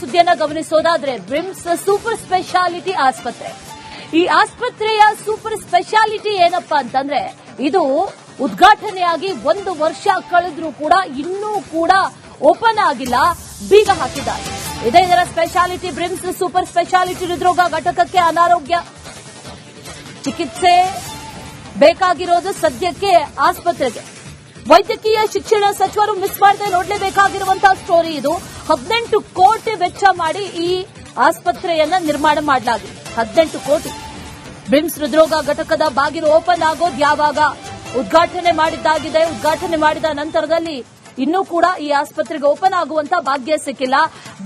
ಸುದ್ದಿಯನ್ನ ಗಮನಿಸೋದಾದ್ರೆ BRIMS super speciality ಆಸ್ಪತ್ರೆ. ಈ ಆಸ್ಪತ್ರೆಯ ಸೂಪರ್ ಸ್ಪೆಷಾಲಿಟಿ ಏನಪ್ಪಾ ಅಂತಂದ್ರೆ ಇದು ಉದ್ಘಾಟನೆಯಾಗಿ 1 ವರ್ಷ ಕಳೆದ್ರೂ ಕೂಡ ಇನ್ನೂ ಕೂಡ ಓಪನ್ ಆಗಿಲ್ಲ, ಬೀಗ ಹಾಕಿದ್ದಾರೆ. ಇದೇ ಇದರ ಸ್ಪೆಷಾಲಿಟಿ. ಬ್ರಿಮ್ಸ್ ಸೂಪರ್ ಸ್ಪೆಷಾಲಿಟಿ ಹೃದ್ರೋಗ ಘಟಕಕ್ಕೆ ಅನಾರೋಗ್ಯ ಚಿಕಿತ್ಸೆ ಬೇಕಾಗಿರೋದು ಸದ್ಯಕ್ಕೆ ಆಸ್ಪತ್ರೆಗೆ. ವೈದ್ಯಕೀಯ ಶಿಕ್ಷಣ ಸಚಿವರು ಮಿಸ್ ಮಾಡದೆ ನೋಡಲೇಬೇಕಾಗಿರುವಂತಹ ಸ್ಟೋರಿ ಇದು. 18 ಕೋಟಿ ವೆಚ್ಚ ಮಾಡಿ ಈ ಆಸ್ಪತ್ರೆಯನ್ನ ನಿರ್ಮಾಣ ಮಾಡಲಾಗಿದೆ. 18 ಕೋಟಿ. ಬ್ರಿಮ್ಸ್ ಹೃದ್ರೋಗ ಘಟಕದ ಬಾಗಿಲು ಓಪನ್ ಆಗೋದು ಯಾವಾಗ? ಉದ್ಘಾಟನೆ ಮಾಡಿದ್ದಾಗಿದೆ. ಉದ್ಘಾಟನೆ ಮಾಡಿದ ನಂತರದಲ್ಲಿ ಇನ್ನೂ ಕೂಡ ಈ ಆಸ್ಪತ್ರೆಗೆ ಓಪನ್ ಆಗುವಂತ ಭಾಗ್ಯ ಸಿಕ್ಕಿಲ್ಲ,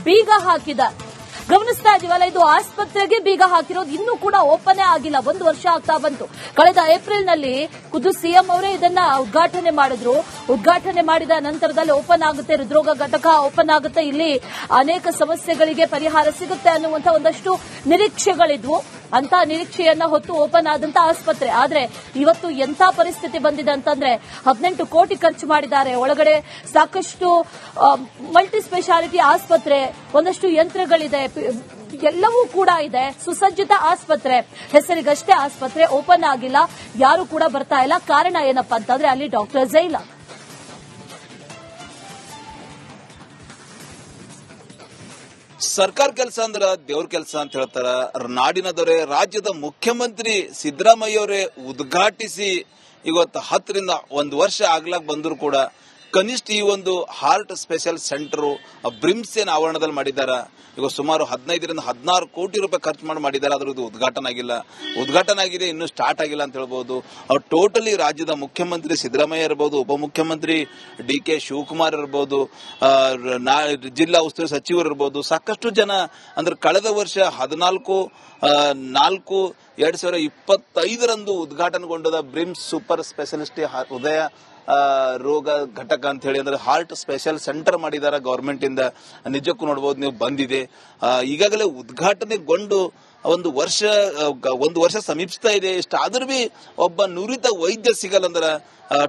ಬೀಗ ಹಾಕಿದ. ಗಮನಿಸ್ತಾ ಇದೀವಲ್ಲ, ಇದು ಆಸ್ಪತ್ರೆಗೆ ಬೀಗ ಹಾಕಿರೋದು ಇನ್ನೂ ಕೂಡ ಓಪನ್ ಆಗಿಲ್ಲ. 1 ವರ್ಷ ಆಗ್ತಾ ಬಂತು. ಕಳೆದ ಏಪ್ರಿಲ್ನಲ್ಲಿ ಖುದ್ದು ಸಿಎಂ ಅವರೇ ಇದನ್ನ ಉದ್ಘಾಟನೆ ಮಾಡಿದ್ರು. ಉದ್ಘಾಟನೆ ಮಾಡಿದ ನಂತರದಲ್ಲಿ ಓಪನ್ ಆಗುತ್ತೆ, ಹೃದ್ರೋಗ ಘಟಕ ಓಪನ್ ಆಗುತ್ತೆ, ಇಲ್ಲಿ ಅನೇಕ ಸಮಸ್ಯೆಗಳಿಗೆ ಪರಿಹಾರ ಸಿಗುತ್ತೆ ಅನ್ನುವಂತ ಒಂದಷ್ಟು ನಿರೀಕ್ಷೆಗಳಿದ್ವು. ಅಂತ ನಿರೀಕ್ಷೆಯನ್ನ ಹೊತ್ತು ಓಪನ್ ಆದಂತ ಆಸ್ಪತ್ರೆ. ಆದ್ರೆ ಇವತ್ತು ಎಂಥ ಪರಿಸ್ಥಿತಿ ಬಂದಿದೆ ಅಂತಂದ್ರೆ 18 ಕೋಟಿ ಖರ್ಚು ಮಾಡಿದ್ದಾರೆ. ಒಳಗಡೆ ಸಾಕಷ್ಟು ಮಲ್ಟಿ ಸ್ಪೆಷಾಲಿಟಿ ಆಸ್ಪತ್ರೆ, ಒಂದಷ್ಟು ಯಂತ್ರಗಳಿದೆ, ಎಲ್ಲವೂ ಕೂಡ ಇದೆ. ಸುಸಜ್ಜಿತ ಆಸ್ಪತ್ರೆ, ಹೆಸರಿಗಷ್ಟೇ ಆಸ್ಪತ್ರೆ, ಓಪನ್ ಆಗಿಲ್ಲ, ಯಾರು ಕೂಡ ಬರ್ತಾ ಇಲ್ಲ. ಕಾರಣ ಏನಪ್ಪಾ ಅಂತಂದ್ರೆ ಅಲ್ಲಿ ಡಾಕ್ಟರ್ಸೇ ಇಲ್ಲ. ಸರ್ಕಾರ ಕೆಲಸ ಅಂದ್ರ ದೇವ್ರ ಕೆಲಸ ಅಂತ ಹೇಳ್ತಾರ. ನಾಡಿನ ದೊರೆ ರಾಜ್ಯದ ಮುಖ್ಯಮಂತ್ರಿ ಸಿದ್ದರಾಮಯ್ಯ ಅವರೇ ಉದ್ಘಾಟಿಸಿ ಇವತ್ತು 10 ರಿಂದ 1 ವರ್ಷ ಆಗ್ಲಾಕ್ ಬಂದ್ರು ಕೂಡ ಕನಿಷ್ಠ ಈ ಒಂದು ಹಾರ್ಟ್ ಸ್ಪೆಷಲ್ ಸೆಂಟರ್ ಬ್ರಿಮ್ಸ್ ಏನ್ ಆವರಣದಲ್ಲಿ ಮಾಡಿದ್ದಾರೆ. ಈಗ ಸುಮಾರು 15 ರಿಂದ 16 ಕೋಟಿ ರೂಪಾಯಿ ಖರ್ಚು ಮಾಡಿದ್ದಾರೆ. ಅದ್ರದ್ದು ಉದ್ಘಾಟನೆ ಆಗಿಲ್ಲ. ಉದ್ಘಾಟನೆ ಆಗಿದೆ, ಇನ್ನೂ ಸ್ಟಾರ್ಟ್ ಆಗಿಲ್ಲ ಅಂತ ಹೇಳ್ಬಹುದು. ಅವ್ರು ಟೋಟಲಿ ರಾಜ್ಯದ ಮುಖ್ಯಮಂತ್ರಿ ಸಿದ್ದರಾಮಯ್ಯ ಇರಬಹುದು, ಉಪಮುಖ್ಯಮಂತ್ರಿ ಡಿ.ಕೆ. ಶಿವಕುಮಾರ್ ಇರಬಹುದು, ಜಿಲ್ಲಾ ಉಸ್ತುವಾರಿ ಸಚಿವರು ಇರಬಹುದು, ಸಾಕಷ್ಟು ಜನ ಅಂದ್ರೆ ಕಳೆದ ವರ್ಷ 14/4/2025 ಉದ್ಘಾಟನೆಗೊಂಡದ ಬ್ರಿಮ್ಸ್ ಸೂಪರ್ ಸ್ಪೆಷಲಿಸ್ಟ್ ಹೃದಯ ರೋಗ ಘಟಕ ಅಂತ ಹೇಳಿ, ಅಂದ್ರೆ ಹಾರ್ಟ್ ಸ್ಪೆಷಲ್ ಸೆಂಟರ್ ಮಾಡಿದಾರ ಗವರ್ಮೆಂಟ್ ಇಂದ. ನಿಜಕ್ಕೂ ನೋಡಬಹುದು ನೀವು, ಬಂದಿದೆ. ಈಗಾಗಲೇ ಉದ್ಘಾಟನೆಗೊಂಡು 1 ವರ್ಷ ಸಮೀಪಿಸ್ತಾ ಇದೆ. ಇಷ್ಟಾದ್ರೂ ಬಿ ಒಬ್ಬ ನುರಿತ ವೈದ್ಯ ಸಿಗಲ್ಲ ಅಂದ್ರೆ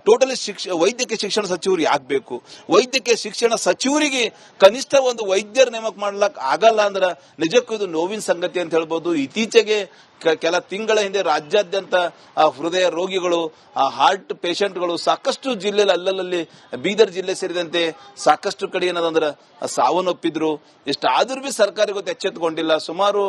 ಟೋಟಲಿ ವೈದ್ಯಕೀಯ ಶಿಕ್ಷಣ ಸಚಿವರು ಯಾಕೆ ಬೇಕು? ವೈದ್ಯಕೀಯ ಶಿಕ್ಷಣ ಸಚಿವರಿಗೆ ಕನಿಷ್ಠ ಒಂದು ವೈದ್ಯರ ನೇಮಕ ಮಾಡ್ಲಕ್ ಆಗಲ್ಲ ಅಂದ್ರೆ ನಿಜಕ್ಕೂ ಇದು ನೋವಿನ ಸಂಗತಿ ಅಂತ ಹೇಳ್ಬೋದು. ಇತ್ತೀಚೆಗೆ ಕೆಲ ತಿಂಗಳ ಹಿಂದೆ ರಾಜ್ಯಾದ್ಯಂತ ಹೃದಯ ರೋಗಿಗಳು, ಹಾರ್ಟ್ ಪೇಷಂಟ್ಗಳು ಸಾಕಷ್ಟು ಜಿಲ್ಲೆಯಲ್ಲಿ ಅಲ್ಲಲ್ಲಿ ಬೀದರ್ ಜಿಲ್ಲೆ ಸೇರಿದಂತೆ ಸಾಕಷ್ಟು ಕಡೆ ಏನದಂದ್ರೆ ಸಾವನ್ನಪ್ಪಿದ್ರು. ಇಷ್ಟಾದ್ರೂ ಬಿ ಸರ್ಕಾರ ಇವತ್ತು ಎಚ್ಚೆತ್ತುಕೊಂಡಿಲ್ಲ. ಸುಮಾರು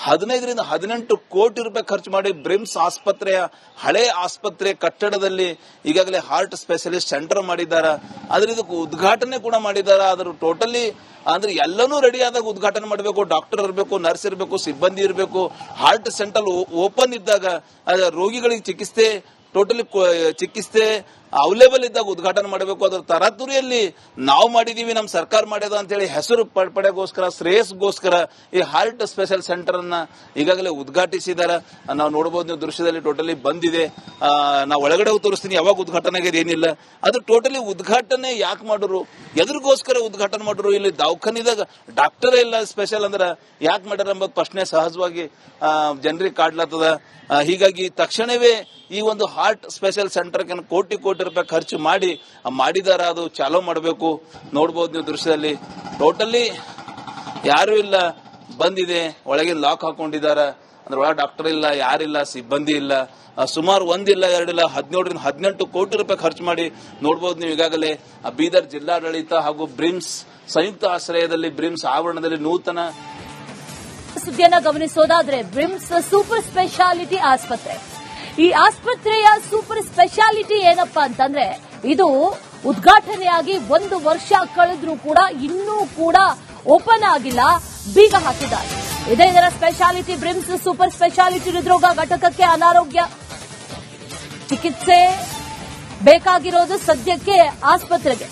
15 ರಿಂದ 18 ಕೋಟಿ ರೂಪಾಯಿ ಖರ್ಚು ಮಾಡಿ ಬ್ರಿಮ್ಸ್ ಆಸ್ಪತ್ರೆಯ ಹಳೆ ಆಸ್ಪತ್ರೆ ಕಟ್ಟಡದಲ್ಲಿ ಈಗಾಗಲೇ ಹಾರ್ಟ್ ಸ್ಪೆಷಲಿಸ್ಟ್ ಸೆಂಟರ್ ಮಾಡಿದ್ದಾರೆ. ಆದ್ರೆ ಇದಕ್ಕೆ ಉದ್ಘಾಟನೆ ಕೂಡ ಮಾಡಿದ್ದಾರೆ. ಆದ್ರೂ ಟೋಟಲಿ ಅಂದ್ರೆ ಎಲ್ಲನೂ ರೆಡಿ ಆದಾಗ ಉದ್ಘಾಟನೆ ಮಾಡಬೇಕು. ಡಾಕ್ಟರ್ ಇರಬೇಕು, ನರ್ಸ್ ಇರಬೇಕು, ಸಿಬ್ಬಂದಿ ಇರಬೇಕು. ಹಾರ್ಟ್ ಸೆಂಟರ್ ಓಪನ್ ಇದ್ದಾಗ ರೋಗಿಗಳಿಗೆ ಚಿಕಿತ್ಸೆ ಅವೈಲೇಬಲ್ ಇದ್ದಾಗ ಉದ್ಘಾಟನೆ ಮಾಡಬೇಕು. ಅದರ ತರಾತುರಿಯಲ್ಲಿ ನಾವು ಮಾಡಿದೀವಿ, ನಮ್ಮ ಸರ್ಕಾರ ಮಾಡ್ಯದ ಅಂತ ಹೇಳಿ ಹೆಸರು ಪಡೆಗೋಸ್ಕರ, ಶ್ರೇಯಸ್ಗೋಸ್ಕರ ಈ ಹಾರ್ಟ್ ಸ್ಪೆಷಲ್ ಸೆಂಟರ್ ಅನ್ನ ಈಗಾಗಲೇ ಉದ್ಘಾಟಿಸಿದ್ದಾರೆ. ನಾವು ನೋಡಬಹುದು, ನೀವು ದೃಶ್ಯದಲ್ಲಿ ಟೋಟಲಿ ಬಂದಿದೆ. ನಾವು ಒಳಗಡೆ ತೋರಿಸ್ತೀನಿ ಯಾವಾಗ ಉದ್ಘಾಟನೆ ಆಗಿದೆ ಏನಿಲ್ಲ. ಅದು ಟೋಟಲಿ ಉದ್ಘಾಟನೆ ಯಾಕೆ ಮಾಡೋರು, ಎದುರಿಗೋಸ್ಕರ ಉದ್ಘಾಟನೆ ಮಾಡೋರು? ಇಲ್ಲಿ ದವಾಖಾನಿದಾಗ ಡಾಕ್ಟರೇ ಇಲ್ಲ ಸ್ಪೆಷಲ್ ಅಂದ್ರೆ ಯಾಕೆ ಮಾಡ್ಯಾರ ಎಂಬುದು ಪ್ರಶ್ನೆ ಸಹಜವಾಗಿ ಜನರಿಗೆ ಕಾಡ್ಲತ್ತದ. ಹೀಗಾಗಿ ತಕ್ಷಣವೇ ಈ ಒಂದು ಹಾರ್ಟ್ ಸ್ಪೆಷಲ್ ಸೆಂಟರ್ ಕೋಟಿ ರೂಪಾಯಿ ಖರ್ಚು ಮಾಡಿದಾರ, ಅದು ಚಾಲೂ ಮಾಡಬೇಕು. ನೋಡಬಹುದು ನೀವು ದೃಶ್ಯದಲ್ಲಿ ಟೋಟಲಿ ಯಾರು ಇಲ್ಲ, ಬಂದಿದೆ, ಒಳಗೆ ಲಾಕ್ ಹಾಕೊಂಡಿದ್ದಾರೆ. ಅಂದ್ರೆ ಒಳಗೆ ಡಾಕ್ಟರ್ ಇಲ್ಲ, ಯಾರಿಲ್ಲ, ಸಿಬ್ಬಂದಿ ಇಲ್ಲ. ಸುಮಾರು 1 ಇಲ್ಲ 2 ಇಲ್ಲ 17 ರಿಂದ 18 ಕೋಟಿ ರೂಪಾಯಿ ಖರ್ಚು ಮಾಡಿ ನೋಡಬಹುದು ನೀವು. ಈಗಾಗಲೇ ಬೀದರ್ ಜಿಲ್ಲಾಡಳಿತ ಹಾಗೂ ಬ್ರಿಮ್ಸ್ ಸಂಯುಕ್ತ ಆಶ್ರಯದಲ್ಲಿ ಬ್ರಿಮ್ಸ್ ಆವರಣದಲ್ಲಿ ನೂತನ ಸುದ್ದಿಯನ್ನ ಗಮನಿಸೋದಾದ್ರೆ ಬ್ರಿಮ್ಸ್ ಸೂಪರ್ ಸ್ಪೆಷಾಲಿಟಿ ಆಸ್ಪತ್ರೆ. ಈ ಆಸ್ಪತ್ರೆಯ ಸೂಪರ್ ಸ್ಪೆಷಾಲಿಟಿ ಏನಪ್ಪಾ ಅಂತಂದ್ರೆ ಇದು ಉದ್ಘಾಟನೆಯಾಗಿ 1 ವರ್ಷ ಕಳೆದ್ರೂ ಕೂಡ ಇನ್ನೂ ಕೂಡ ಓಪನ್ ಆಗಿಲ್ಲ, ಬೀಗ ಹಾಕಿದ್ದಾರೆ. ಇದೇ ಇದರ ಸ್ಪೆಷಾಲಿಟಿ. ಬ್ರಿಮ್ಸ್ ಸೂಪರ್ ಸ್ಪೆಷಾಲಿಟಿ ಹೃದ್ರೋಗ ಘಟಕಕ್ಕೆ ಅನಾರೋಗ್ಯ ಚಿಕಿತ್ಸೆ ಬೇಕಾಗಿರೋದು ಸದ್ಯಕ್ಕೆ ಆಸ್ಪತ್ರೆಗೆ.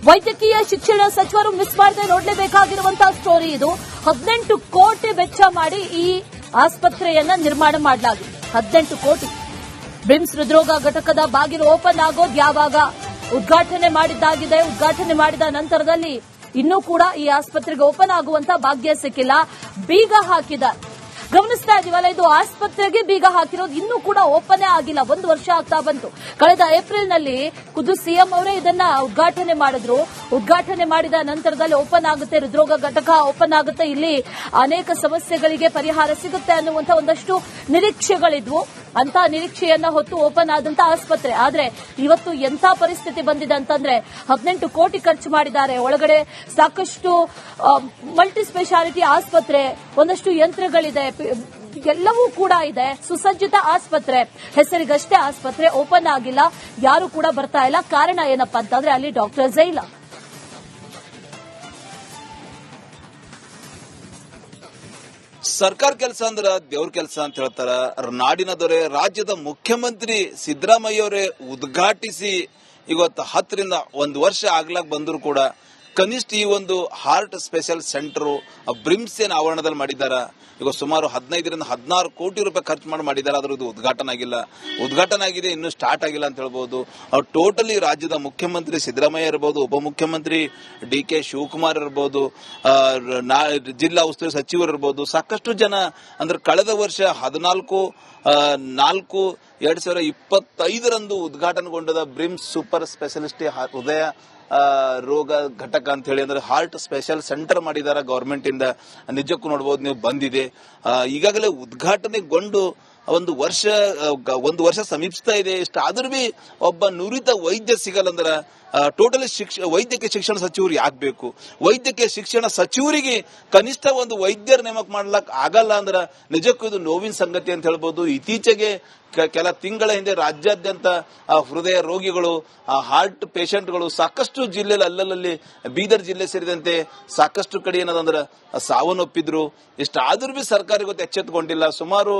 ವೈದ್ಯಕೀಯ ಶಿಕ್ಷಣ ಸಚಿವರು ಮಿಸ್ ಮಾಡದೆ ನೋಡಲೇಬೇಕಾಗಿರುವಂತಹ ಸ್ಟೋರಿ ಇದು. 18 ಕೋಟಿ ವೆಚ್ಚ ಮಾಡಿ ಈ ಆಸ್ಪತ್ರೆಯನ್ನ ನಿರ್ಮಾಣ ಮಾಡಲಾಗಿದೆ. 18 ಕೋಟಿ. ಬ್ರಿಮ್ಸ್ ಹೃದ್ರೋಗ ಘಟಕದ ಬಾಗಿಲು ಓಪನ್ ಆಗೋದು ಯಾವಾಗ? ಉದ್ಘಾಟನೆ ಮಾಡಿದ್ದಾಗಿದೆ. ಉದ್ಘಾಟನೆ ಮಾಡಿದ ನಂತರದಲ್ಲಿ ಇನ್ನೂ ಕೂಡ ಈ ಆಸ್ಪತ್ರೆಗೆ ಓಪನ್ ಆಗುವಂತ ಭಾಗ್ಯ ಸಿಕ್ಕಿಲ್ಲ, ಬೀಗ ಹಾಕಿದ. ಗಮನಿಸ್ತಾ ಇದೀವಲ್ಲ, ಇದು ಆಸ್ಪತ್ರೆಗೆ ಬೀಗ ಹಾಕಿರೋದು ಇನ್ನೂ ಕೂಡ ಓಪನ್ ಆಗಿಲ್ಲ. 1 ವರ್ಷ ಆಗ್ತಾ ಬಂತು. ಕಳೆದ ಏಪ್ರಿಲ್ ನಲ್ಲಿ ಖುದ್ದು ಸಿಎಂ ಅವರೇ ಇದನ್ನ ಉದ್ಘಾಟನೆ ಮಾಡಿದ್ರು. ಉದ್ಘಾಟನೆ ಮಾಡಿದ ನಂತರದಲ್ಲಿ ಓಪನ್ ಆಗುತ್ತೆ, ಹೃದ್ರೋಗ ಘಟಕ ಓಪನ್ ಆಗುತ್ತೆ, ಇಲ್ಲಿ ಅನೇಕ ಸಮಸ್ಯೆಗಳಿಗೆ ಪರಿಹಾರ ಸಿಗುತ್ತೆ ಅನ್ನುವಂತ ಒಂದಷ್ಟು ನಿರೀಕ್ಷೆಗಳಿದ್ವು. ಅಂತ ನಿರೀಕ್ಷೆಯನ್ನ ಹೊತ್ತು ಓಪನ್ ಆದಂತ ಆಸ್ಪತ್ರೆ. ಆದ್ರೆ ಇವತ್ತು ಎಂಥ ಪರಿಸ್ಥಿತಿ ಬಂದಿದೆ ಅಂತಂದ್ರೆ 18 ಕೋಟಿ ಖರ್ಚು ಮಾಡಿದ್ದಾರೆ. ಒಳಗಡೆ ಸಾಕಷ್ಟು ಮಲ್ಟಿ ಸ್ಪೆಷಾಲಿಟಿ ಆಸ್ಪತ್ರೆ, ಒಂದಷ್ಟು ಯಂತ್ರಗಳಿದೆ, ಎಲ್ಲವೂ ಕೂಡ ಇದೆ. ಸುಸಜ್ಜಿತ ಆಸ್ಪತ್ರೆ, ಹೆಸರಿಗಷ್ಟೇ ಆಸ್ಪತ್ರೆ, ಓಪನ್ ಆಗಿಲ್ಲ, ಯಾರು ಕೂಡ ಬರ್ತಾ ಇಲ್ಲ. ಕಾರಣ ಏನಪ್ಪಾ ಅಂತಂದ್ರೆ ಅಲ್ಲಿ ಡಾಕ್ಟರ್ಸ್ ಇಲ್ಲ. ಸರ್ಕಾರ ಕೆಲಸ ಅಂದ್ರ ದೇವ್ರ ಕೆಲಸ ಅಂತ ಹೇಳ್ತಾರ. ನಾಡಿನ ದೊರೆ ರಾಜ್ಯದ ಮುಖ್ಯಮಂತ್ರಿ ಸಿದ್ದರಾಮಯ್ಯ ಅವರೇ ಉದ್ಘಾಟಿಸಿ ಇವತ್ತು 10 ರಿಂದ 1 ವರ್ಷ ಆಗ್ಲಾಕ್ ಬಂದ್ರು ಕೂಡ ಕನಿಷ್ಠ ಈ ಒಂದು ಹಾರ್ಟ್ ಸ್ಪೆಷಲ್ ಸೆಂಟರ್ ಬ್ರಿಮ್ಸ್ ಏನ್ ಆವರಣದಲ್ಲಿ ಮಾಡಿದಾರ. ಈಗ ಸುಮಾರು 15 ರಿಂದ 16 ಕೋಟಿ ರೂಪಾಯಿ ಖರ್ಚು ಮಾಡಿದ್ದಾರೆ. ಅದ್ರದ್ದು ಉದ್ಘಾಟನೆ ಆಗಿಲ್ಲ. ಉದ್ಘಾಟನೆ ಆಗಿದೆ, ಇನ್ನೂ ಸ್ಟಾರ್ಟ್ ಆಗಿಲ್ಲ ಅಂತ ಹೇಳ್ಬಹುದು. ಟೋಟಲಿ ರಾಜ್ಯದ ಮುಖ್ಯಮಂತ್ರಿ ಸಿದ್ದರಾಮಯ್ಯ ಇರಬಹುದು, ಉಪಮುಖ್ಯಮಂತ್ರಿ DK ಶಿವಕುಮಾರ್ ಇರಬಹುದು, ಜಿಲ್ಲಾ ಉಸ್ತುವಾರಿ ಸಚಿವರು ಇರಬಹುದು, ಸಾಕಷ್ಟು ಜನ ಅಂದ್ರೆ ಕಳೆದ ವರ್ಷ 14/4/2025 ಉದ್ಘಾಟನೆಗೊಂಡದ ಬ್ರಿಮ್ಸ್ ಸೂಪರ್ ಸ್ಪೆಷಲಿಸ್ಟ್ ಹೃದಯ ರೋಗ ಘಟಕ ಅಂತ ಹೇಳಿ ಅಂದ್ರೆ ಹಾರ್ಟ್ ಸ್ಪೆಷಲ್ ಸೆಂಟರ್ ಮಾಡಿದಾರ ಗವರ್ಮೆಂಟ್ ಇಂದ. ನಿಜಕ್ಕೂ ನೋಡಬಹುದು ನೀವು, ಬಂದಿದೆ. ಈಗಾಗಲೇ ಉದ್ಘಾಟನೆಗೊಂಡು ಒಂದು ವರ್ಷ ಸಮೀಪಿಸ್ತಾ ಇದೆ. ಇಷ್ಟಾದ್ರೂ ಬಿ ಒಬ್ಬ ನುರಿತ ವೈದ್ಯ ಸಿಗಲ್ಲ ಅಂದ್ರ ಟೋಟಲಿ ವೈದ್ಯಕೀಯ ಶಿಕ್ಷಣ ಸಚಿವರು ಯಾಕೆ ಬೇಕು? ವೈದ್ಯಕೀಯ ಶಿಕ್ಷಣ ಸಚಿವರಿಗೆ ಕನಿಷ್ಠ ಒಂದು ವೈದ್ಯರ ನೇಮಕ ಮಾಡ್ಲಕ್ ಆಗಲ್ಲ ಅಂದ್ರ ನಿಜಕ್ಕೂ ಇದು ನೋವಿನ ಸಂಗತಿ ಅಂತ ಹೇಳ್ಬೋದು. ಇತ್ತೀಚೆಗೆ ಕೆಲ ತಿಂಗಳ ಹಿಂದೆ ರಾಜ್ಯಾದ್ಯಂತ ಹೃದಯ ರೋಗಿಗಳು, ಹಾರ್ಟ್ ಪೇಷಂಟ್ಗಳು ಸಾಕಷ್ಟು ಜಿಲ್ಲೆಯಲ್ಲಿ ಅಲ್ಲಲ್ಲಿ ಬೀದರ್ ಜಿಲ್ಲೆ ಸೇರಿದಂತೆ ಸಾಕಷ್ಟು ಕಡೆ ಏನದಂದ್ರ ಸಾವನ್ನಪ್ಪಿದ್ರು. ಇಷ್ಟಾದ್ರೂ ಬಿ ಸರ್ಕಾರ ಇವತ್ತು ಎಚ್ಚೆತ್ತುಕೊಂಡಿಲ್ಲ. ಸುಮಾರು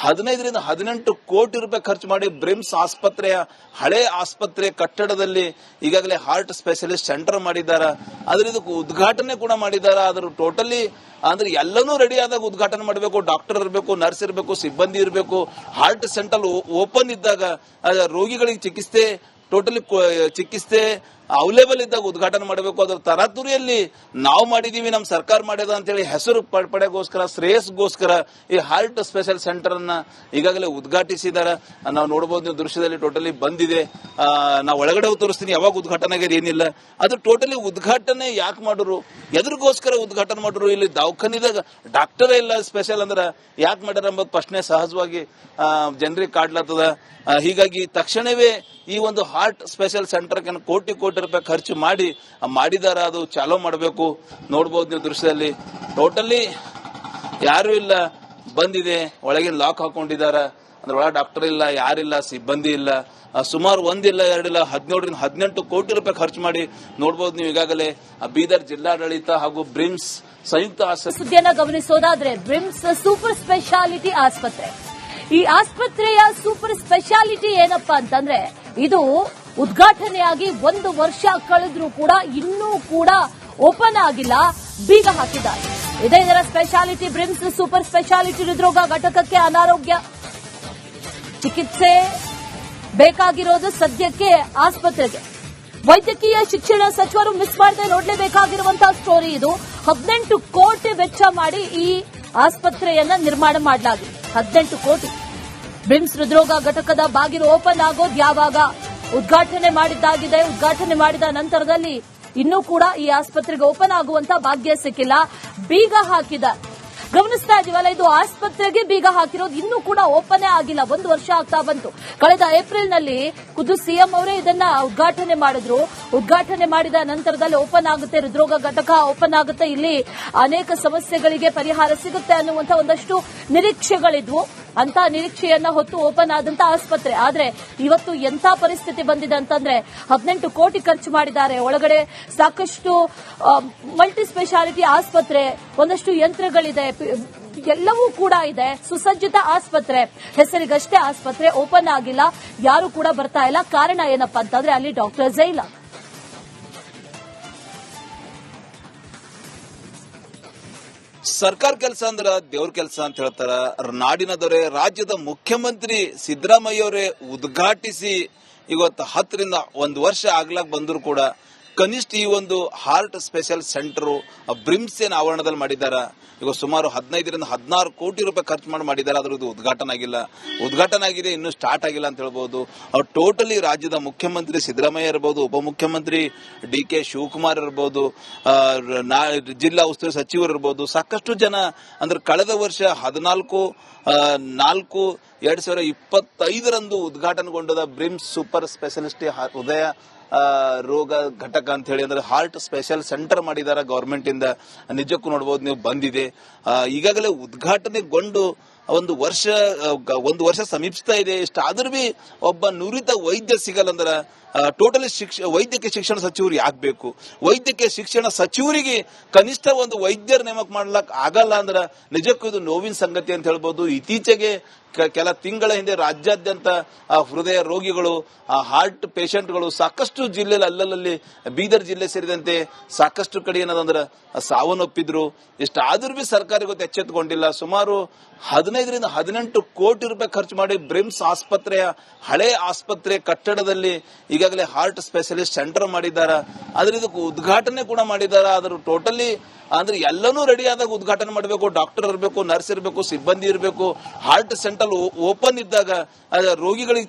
15 ರಿಂದ 18 ಕೋಟಿ ರೂಪಾಯಿ ಖರ್ಚು ಮಾಡಿ ಬ್ರಿಮ್ಸ್ ಆಸ್ಪತ್ರೆಯ ಹಳೆ ಆಸ್ಪತ್ರೆ ಕಟ್ಟಡದಲ್ಲಿ ಈಗಾಗಲೇ ಹಾರ್ಟ್ ಸ್ಪೆಷಲಿಸ್ಟ್ ಸೆಂಟರ್ ಮಾಡಿದಾರ. ಆದ್ರೆ ಇದಕ್ಕೆ ಉದ್ಘಾಟನೆ ಕೂಡ ಮಾಡಿದಾರ. ಅದ್ರ ಟೋಟಲಿ ಅಂದ್ರೆ ಎಲ್ಲನೂ ರೆಡಿ ಆದಾಗ ಉದ್ಘಾಟನೆ ಮಾಡಬೇಕು. ಡಾಕ್ಟರ್ ಇರಬೇಕು, ನರ್ಸ್ ಇರಬೇಕು, ಸಿಬ್ಬಂದಿ ಇರಬೇಕು. ಹಾರ್ಟ್ ಸೆಂಟರ್ ಓಪನ್ ಇದ್ದಾಗ ರೋಗಿಗಳಿಗೆ ಚಿಕಿತ್ಸೆ ಅವೈಲೇಬಲ್ ಇದ್ದಾಗ ಉದ್ಘಾಟನೆ ಮಾಡಬೇಕು. ಅದರ ತರಾತುರಿಯಲ್ಲಿ ನಾವು ಮಾಡಿದೀವಿ, ನಮ್ಮ ಸರ್ಕಾರ ಮಾಡ್ಯದ ಅಂತೇಳಿ ಹೆಸರು ಪಡೆಗೋಸ್ಕರ, ಶ್ರೇಯಸ್ಗೋಸ್ಕರ ಈ ಹಾರ್ಟ್ ಸ್ಪೆಷಲ್ ಸೆಂಟರ್ ಅನ್ನ ಈಗಾಗಲೇ ಉದ್ಘಾಟಿಸಿದಾರೆ. ನಾವು ನೋಡಬಹುದು, ನೀವು ದೃಶ್ಯದಲ್ಲಿ ಟೋಟಲಿ ಬಂದಿದೆ. ನಾವು ಒಳಗಡೆ ತೋರಿಸ್ತೀನಿ ಯಾವಾಗ ಉದ್ಘಾಟನೆ ಆಗಿದೆ ಏನಿಲ್ಲ. ಅದು ಟೋಟಲಿ ಉದ್ಘಾಟನೆ ಯಾಕೆ ಮಾಡಿದ್ರು, ಎದ್ರಿಗೋಸ್ಕರ ಉದ್ಘಾಟನೆ ಮಾಡಿದ್ರು? ಇಲ್ಲಿ ದವಾಖಾನಿದಾಗ ಡಾಕ್ಟರೇ ಇಲ್ಲ ಸ್ಪೆಷಲ್ ಅಂದ್ರ ಯಾಕೆ ಮಾಡ್ಯಾರ ಎಂಬುದು ಪ್ರಶ್ನೆ ಸಹಜವಾಗಿ ಜನರಿಗೆ ಕಾಡ್ಲತ್ತದ. ಹೀಗಾಗಿ ತಕ್ಷಣವೇ ಈ ಒಂದು ಹಾರ್ಟ್ ಸ್ಪೆಷಲ್ ಸೆಂಟರ್ ಕೋಟಿ ರೂಪಾಯಿ ಖರ್ಚು ಮಾಡಿದಾರ. ಅದು ಚಾಲೂ ಮಾಡಬೇಕು. ನೋಡಬಹುದು ನೀವು ದೃಶ್ಯದಲ್ಲಿ ಟೋಟಲಿ ಯಾರು ಇಲ್ಲ, ಬಂದಿದೆ, ಒಳಗಿನ ಲಾಕ್ ಹಾಕೊಂಡಿದಾರ. ಅಂದ್ರೆ ಒಳಗೆ ಡಾಕ್ಟರ್ ಇಲ್ಲ, ಯಾರಿಲ್ಲ, ಸಿಬ್ಬಂದಿ ಇಲ್ಲ. ಸುಮಾರು 1 ಇಲ್ಲ 2 ಇಲ್ಲ 17 ರಿಂದ 18 ಕೋಟಿ ರೂಪಾಯಿ ಖರ್ಚು ಮಾಡಿ ನೋಡಬಹುದು ನೀವು. ಈಗಾಗಲೇ ಬೀದರ್ ಜಿಲ್ಲಾಡಳಿತ ಹಾಗೂ ಬ್ರಿಮ್ಸ್ ಸಂಯುಕ್ತ ಸುದ್ದಿಯನ್ನ ಗಮನಿಸೋದಾದ್ರೆ, ಬ್ರಿಮ್ಸ್ ಸೂಪರ್ ಸ್ಪೆಷಾಲಿಟಿ ಆಸ್ಪತ್ರೆ. ಈ ಆಸ್ಪತ್ರೆಯ ಸೂಪರ್ ಸ್ಪೆಷಾಲಿಟಿ ಏನಪ್ಪಾ ಅಂತಂದ್ರೆ, ಇದು ಉದ್ಘಾಟನೆಯಾಗಿ 1 ವರ್ಷ ಕಳೆದ್ರೂ ಕೂಡ ಇನ್ನೂ ಕೂಡ ಓಪನ್ ಆಗಿಲ್ಲ, ಬೀಗ ಹಾಕಿದ್ದಾರೆ. ಇದೇ ಇದರ ಸ್ಪೆಷಾಲಿಟಿ. ಬ್ರಿಮ್ಸ್ ಸೂಪರ್ ಸ್ಪೆಷಾಲಿಟಿ ಹೃದ್ರೋಗ ಘಟಕಕ್ಕೆ ಅನಾರೋಗ್ಯ ಚಿಕಿತ್ಸೆ ಬೇಕಾಗಿರೋದು ಸದ್ಯಕ್ಕೆ ಆಸ್ಪತ್ರೆಗೆ. ವೈದ್ಯಕೀಯ ಶಿಕ್ಷಣ ಸಚಿವರು ಮಿಸ್ ಮಾಡದೆ ನೋಡಲೇಬೇಕಾಗಿರುವಂತಹ ಸ್ಟೋರಿ ಇದು. 18 ಕೋಟಿ ವೆಚ್ಚ ಮಾಡಿ ಈ ಆಸ್ಪತ್ರೆಯನ್ನ ನಿರ್ಮಾಣ ಮಾಡಲಾಗಿದೆ. 18 ಕೋಟಿ. ಬ್ರಿಮ್ಸ್ ಹೃದ್ರೋಗ ಘಟಕದ ಬಾಗಿಲು ಓಪನ್ ಆಗೋದು ಯಾವಾಗ? ಉದ್ಘಾಟನೆ ಮಾಡಿದ್ದಾಗಿದೆ. ಉದ್ಘಾಟನೆ ಮಾಡಿದ ನಂತರದಲ್ಲಿ ಇನ್ನೂ ಕೂಡ ಈ ಆಸ್ಪತ್ರೆಗೆ ಓಪನ್ ಆಗುವಂತ ಭಾಗ್ಯ ಸಿಕ್ಕಿಲ್ಲ, ಬೀಗ ಹಾಕಿದ. ಗಮನಿಸ್ತಾ ಇದೀವಲ್ಲ, ಇದು ಆಸ್ಪತ್ರೆಗೆ ಬೀಗ ಹಾಕಿರೋದು ಇನ್ನೂ ಕೂಡ ಓಪನ್ ಆಗಿಲ್ಲ. 1 ವರ್ಷ ಆಗ್ತಾ ಬಂತು. ಕಳೆದ ಏಪ್ರಿಲ್ ನಲ್ಲಿ ಖುದ್ದು ಸಿಎಂ ಅವರೇ ಇದನ್ನ ಉದ್ಘಾಟನೆ ಮಾಡಿದ್ರು. ಉದ್ಘಾಟನೆ ಮಾಡಿದ ನಂತರದಲ್ಲಿ ಓಪನ್ ಆಗುತ್ತೆ, ಹೃದ್ರೋಗ ಘಟಕ ಓಪನ್ ಆಗುತ್ತೆ, ಇಲ್ಲಿ ಅನೇಕ ಸಮಸ್ಯೆಗಳಿಗೆ ಪರಿಹಾರ ಸಿಗುತ್ತೆ ಅನ್ನುವಂತ ಒಂದಷ್ಟು ನಿರೀಕ್ಷೆಗಳಿದ್ವು. ಅಂತ ನಿರೀಕ್ಷೆಯನ್ನ ಹೊತ್ತು ಓಪನ್ ಆದಂತ ಆಸ್ಪತ್ರೆ. ಆದ್ರೆ ಇವತ್ತು ಎಂಥ ಪರಿಸ್ಥಿತಿ ಬಂದಿದೆ ಅಂತಂದ್ರೆ 18 ಕೋಟಿ ಖರ್ಚು ಮಾಡಿದ್ದಾರೆ. ಒಳಗಡೆ ಸಾಕಷ್ಟು ಮಲ್ಟಿ ಸ್ಪೆಷಾಲಿಟಿ ಆಸ್ಪತ್ರೆ, ಒಂದಷ್ಟು ಯಂತ್ರಗಳಿದೆ, ಎಲ್ಲವೂ ಕೂಡ ಇದೆ. ಸುಸಜ್ಜಿತ ಆಸ್ಪತ್ರೆ, ಹೆಸರಿಗಷ್ಟೇ ಆಸ್ಪತ್ರೆ, ಓಪನ್ ಆಗಿಲ್ಲ, ಯಾರು ಕೂಡ ಬರ್ತಾ ಇಲ್ಲ. ಕಾರಣ ಏನಪ್ಪಾ ಅಂತಂದ್ರೆ ಅಲ್ಲಿ ಡಾಕ್ಟರ್ಸ್ ಇಲ್ಲ. ಸರ್ಕಾರ ಕೆಲಸ ಅಂದ್ರ ದೇವ್ರ ಕೆಲಸ ಅಂತ ಹೇಳ್ತಾರ. ನಾಡಿನ ದೊರೆ ರಾಜ್ಯದ ಮುಖ್ಯಮಂತ್ರಿ ಸಿದ್ದರಾಮಯ್ಯ ಅವರೇ ಉದ್ಘಾಟಿಸಿ ಇವತ್ತು 10 ರಿಂದ 1 ವರ್ಷ ಆಗ್ಲಾಕ್ ಬಂದ್ರು ಕೂಡ ಕನಿಷ್ಠ ಈ ಒಂದು ಹಾರ್ಟ್ ಸ್ಪೆಷಲ್ ಸೆಂಟರ್ ಬ್ರಿಮ್ಸ್ ಏನ್ ಆವರಣದಲ್ಲಿ ಮಾಡಿದಾರ. ಈಗ ಸುಮಾರು 15ರಿಂದ 16 ಕೋಟಿ ರೂಪಾಯಿ ಖರ್ಚು ಮಾಡಿದ್ದಾರೆ. ಅದ್ರದ್ದು ಉದ್ಘಾಟನೆ ಆಗಿದೆ, ಇನ್ನೂ ಸ್ಟಾರ್ಟ್ ಆಗಿಲ್ಲ ಅಂತ ಹೇಳ್ಬೋದು. ಅವ್ರು ಟೋಟಲಿ ರಾಜ್ಯದ ಮುಖ್ಯಮಂತ್ರಿ ಸಿದ್ದರಾಮಯ್ಯ ಇರಬಹುದು, ಉಪಮುಖ್ಯಮಂತ್ರಿ DK ಶಿವಕುಮಾರ್ ಇರಬಹುದು, ಜಿಲ್ಲಾ ಉಸ್ತುವಾರಿ ಸಚಿವರು ಇರಬಹುದು, ಸಾಕಷ್ಟು ಜನ ಅಂದ್ರೆ ಕಳೆದ ವರ್ಷ 14/4/2025 ಉದ್ಘಾಟನೆಗೊಂಡದ ಬ್ರಿಮ್ಸ್ ಸೂಪರ್ ಸ್ಪೆಷಾಲಿಟಿ ಹೃದಯ ರೋಗ ಘಟಕ ಅಂತ ಹೇಳಿ ಅಂದ್ರೆ ಹಾರ್ಟ್ ಸ್ಪೆಷಲ್ ಸೆಂಟರ್ ಮಾಡಿದಾರ ಗವರ್ಮೆಂಟ್ ಇಂದ. ನಿಜಕ್ಕೂ ನೋಡಬಹುದು ನೀವು ಬಂದಿದೆ. ಈಗಾಗಲೇ ಉದ್ಘಾಟನೆಗೊಂಡು ಒಂದು ವರ್ಷ ಸಮೀಪಿಸ್ತಾ ಇದೆ. ಇಷ್ಟಾದ್ರೂ ಬಿ ಒಬ್ಬ ನುರಿತ ವೈದ್ಯ ಸಿಗಲ್ಲ ಅಂದ್ರೆ ಟೋಟಲಿ ವೈದ್ಯಕೀಯ ಶಿಕ್ಷಣ ಸಚಿವರು ಯಾಕೆ ಬೇಕು? ವೈದ್ಯಕೀಯ ಶಿಕ್ಷಣ ಸಚಿವರಿಗೆ ಕನಿಷ್ಠ ಒಂದು ವೈದ್ಯರ ನೇಮಕ ಮಾಡ್ಲಕ್ ಆಗಲ್ಲ ಅಂದ್ರೆ ನಿಜಕ್ಕೂ ಇದು ನೋವಿನ ಸಂಗತಿ ಅಂತ ಹೇಳ್ಬೋದು. ಇತ್ತೀಚೆಗೆ ಕೆಲ ತಿಂಗಳ ಹಿಂದೆ ರಾಜ್ಯಾದ್ಯಂತ ಹೃದಯ ರೋಗಿಗಳು, ಹಾರ್ಟ್ ಪೇಷಂಟ್ಗಳು ಸಾಕಷ್ಟು ಜಿಲ್ಲೆಯಲ್ಲಿ ಅಲ್ಲಲ್ಲಿ ಬೀದರ್ ಜಿಲ್ಲೆ ಸೇರಿದಂತೆ ಸಾಕಷ್ಟು ಕಡೆ ಏನದಂದ್ರೆ ಸಾವನ್ನಪ್ಪಿದ್ರು. ಇಷ್ಟಾದ್ರೂ ಬಿ ಸರ್ಕಾರ ಇವತ್ತು ಎಚ್ಚೆತ್ತುಕೊಂಡಿಲ್ಲ. ಸುಮಾರು 15ರಿಂದ 18 ಕೋಟಿ ರೂಪಾಯಿ ಖರ್ಚು ಮಾಡಿ ಬ್ರಿಮ್ಸ್ ಆಸ್ಪತ್ರೆಯ ಹಳೆ ಆಸ್ಪತ್ರೆ ಕಟ್ಟಡದಲ್ಲಿ ಈಗಾಗಲೇ ಹಾರ್ಟ್ ಸ್ಪೆಷಲಿಸ್ಟ್ ಸೆಂಟರ್ ಮಾಡಿದ್ದಾರೆ. ಆದ್ರೆ ಇದಕ್ಕೆ ಉದ್ಘಾಟನೆ ಕೂಡ ಮಾಡಿದ್ದಾರೆ. ಆದ್ರೂ ಟೋಟಲಿ ಅಂದ್ರೆ ಎಲ್ಲನೂ ರೆಡಿ ಆದಾಗ ಉದ್ಘಾಟನೆ ಮಾಡಬೇಕು. ಡಾಕ್ಟರ್ ಇರಬೇಕು, ನರ್ಸ್ ಇರಬೇಕು, ಸಿಬ್ಬಂದಿ ಇರಬೇಕು. ಹಾರ್ಟ್ ಸೆಂಟರ್ ಓಪನ್ ಇದ್ದಾಗ ರೋಗಿಗಳಿಗೆ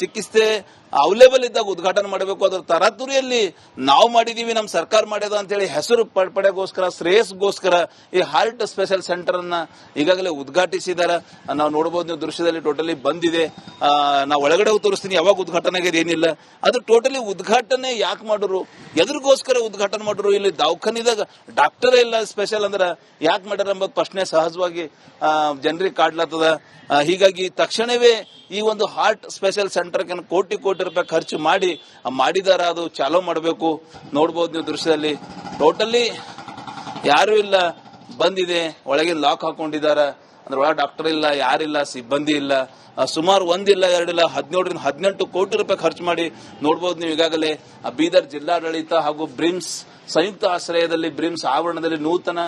ಚಿಕಿತ್ಸೆ ಅವೈಲೇಬಲ್ ಇದ್ದಾಗ ಉದ್ಘಾಟನೆ ಮಾಡಬೇಕು. ಅದರ ತರಾತುರಿಯಲ್ಲಿ ನಾವು ಮಾಡಿದೀವಿ, ನಮ್ಮ ಸರ್ಕಾರ ಮಾಡ್ಯದ ಅಂತ ಹೇಳಿ ಹೆಸರು ಪಡೆಗೋಸ್ಕರ, ಶ್ರೇಯಸ್ಗೋಸ್ಕರ ಈ ಹಾರ್ಟ್ ಸ್ಪೆಷಲ್ ಸೆಂಟರ್ ಅನ್ನ ಈಗಾಗಲೇ ಉದ್ಘಾಟಿಸಿದ್ದಾರೆ. ನಾವು ನೋಡಬಹುದು, ನೀವು ದೃಶ್ಯದಲ್ಲಿ ಟೋಟಲಿ ಬಂದಿದೆ. ನಾವು ಒಳಗಡೆ ತೋರಿಸ್ತೀನಿ ಯಾವಾಗ ಉದ್ಘಾಟನೆ ಆಗಿದೆ ಏನಿಲ್ಲ. ಅದು ಟೋಟಲಿ ಉದ್ಘಾಟನೆ ಯಾಕೆ ಮಾಡೋರು, ಎದುರಿಗೋಸ್ಕರ ಉದ್ಘಾಟನೆ ಮಾಡೋರು? ಇಲ್ಲಿ ದವಾಖಾನಿದಾಗ ಡಾಕ್ಟರ್ ಇಲ್ಲ ಸ್ಪೆಷಲ್ ಅಂದ್ರೆ ಯಾಕೆ ಮಾಡ್ಯಾರ ಎಂಬ ಪ್ರಶ್ನೆ ಸಹಜವಾಗಿ ಜನರಿಗೆ ಕಾಡ್ಲತ್ತದ. ಹೀಗಾಗಿ ತಕ್ಷಣವೇ ಈ ಒಂದು ಹಾರ್ಟ್ ಸ್ಪೆಷಲ್ ಸೆಂಟರ್ ಕೋಟಿ ರೂಪಾಯಿ ಖರ್ಚು ಮಾಡಿದಾರ, ಅದು ಚಾಲೂ ಮಾಡಬೇಕು. ನೋಡಬಹುದು ನೀವು ದೃಶ್ಯದಲ್ಲಿ ಟೋಟಲಿ ಯಾರು ಇಲ್ಲ, ಬಂದಿದೆ, ಒಳಗೆ ಲಾಕ್ ಹಾಕೊಂಡಿದಾರ. ಅಂದ್ರೆ ಒಳಗೆ ಡಾಕ್ಟರ್ ಇಲ್ಲ, ಯಾರಿಲ್ಲ, ಸಿಬ್ಬಂದಿ ಇಲ್ಲ. ಸುಮಾರು ಒಂದಿಲ್ಲ ಎರಡಿಲ್ಲ 17ರಿಂದ 18 ಕೋಟಿ ರೂಪಾಯಿ ಖರ್ಚು ಮಾಡಿ ನೋಡಬಹುದು ನೀವು. ಈಗಾಗಲೇ ಬೀದರ್ ಜಿಲ್ಲಾಡಳಿತ ಹಾಗೂ ಬ್ರಿಮ್ಸ್ ಸಂಯುಕ್ತ ಆಶ್ರಯದಲ್ಲಿ ಬ್ರಿಮ್ಸ್ ಆವರಣದಲ್ಲಿ ನೂತನ